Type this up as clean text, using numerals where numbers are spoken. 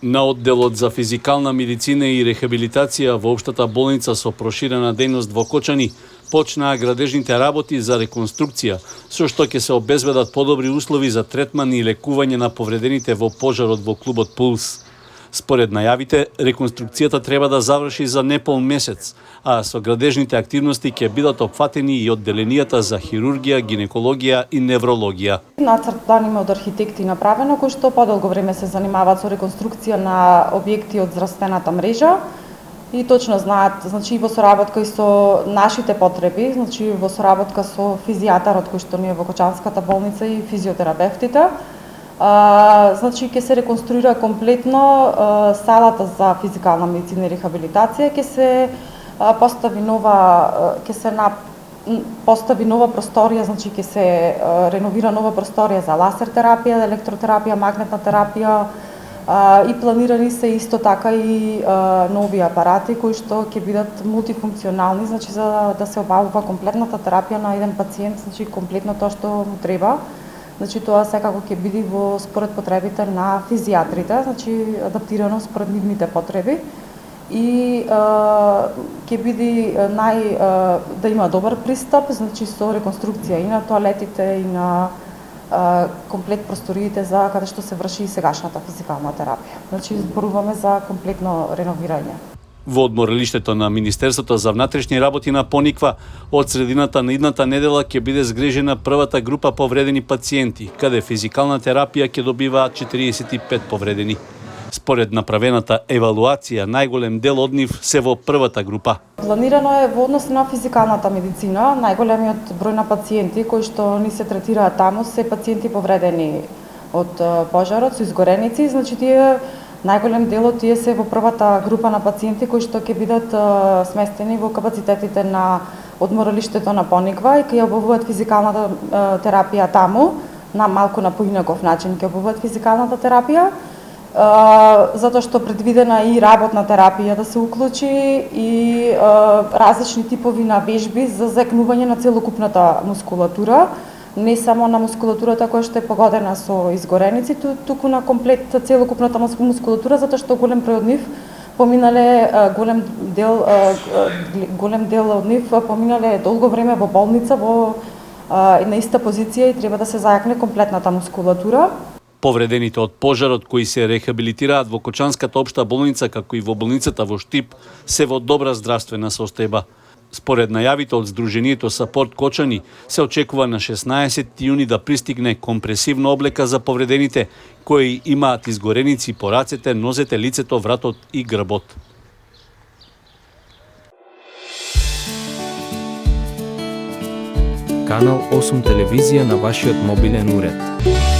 На одделот за физикална медицина и рехабилитација во општата болница со проширена дејност во Кочани почнаа градежните работи за реконструкција, со што ќе се обезбедат подобри услови за третман и лекување на повредените во пожарот во клубот Пулс. Според најавите, реконструкцијата треба да заврши за непол месец, а со градежните активности ќе бидат опфатени и одделенијата за хирургија, гинекологија и неврологија. Нацртан има од архитекти направено, кои што подолго време се занимаваат со реконструкција на објекти од здравствената мрежа и точно знаат, значи во соработка и со нашите потреби, значи во соработка со физијатарот кој што ни е во Кочанската болница и физиотерапевтите. Значи ќе се реконструира комплетно салата за физикална медицина и рехабилитација, ќе се постави нова просторија, значи ќе се реновира нова просторија за лазер терапија, електротерапија, магнетна терапија и планирани се исто така и нови апарати кои што ќе бидат мултифункционални, значи за да се обавува комплетната терапија на еден пациент, значи комплетно тоа што му треба. Значи тоа секако ќе биде во според потребите на физијатрите, значи адаптирано според нивните потреби и ќе биде да има добар пристап, значи со реконструкција и на тоалетите и на комплет просториите за каде што се врши и сегашната физикална терапија. Значи зборуваме за комплетно реновирање. Во одморалиштето на Министерството за внатрешни работи на Пониква, од средината на идната недела ќе биде згрижена првата група повредени пациенти, каде физикална терапија ќе добиваат 45 повредени. Според направената евалуација, најголем дел од нив се во првата група. Планирано е во однос на физикалната медицина, најголемиот број на пациенти кои што ни се третираат таму се пациенти повредени од пожарот со изгореници, значи тие најголем дел од тие се во првата група на пациенти кои што ќе бидат сместени во капацитетите на одморалиштето на Пониква и ќе обавуваат физикалната терапија таму, на малку на поинаков начин ќе обавуваат физикалната терапија, затоа што предвидена и работна терапија да се уклучи и различни типови на вежби за заекнување на целокупната мускулатура, не само на мускулатурата која што е погодена со изгореници, туку на комплет целокупната мускулатура, затоа што голем број од нив поминале голем дел од нив поминале долго време во болница во на иста позиција и треба да се зајакне комплетната мускулатура. Повредените од пожарот кои се рехабилитираат во Кочанската општа болница како и во болницата во Штип се во добра здравствена состојба. Според најавите од Сдруженијето Сапорт Кочани, се очекува на 16 јуни да пристигне компресивна облека за повредените, кои имаат изгореници по рацете, нозете, лицето, вратот и грбот. Канал 8 телевизија на вашиот мобилен уред.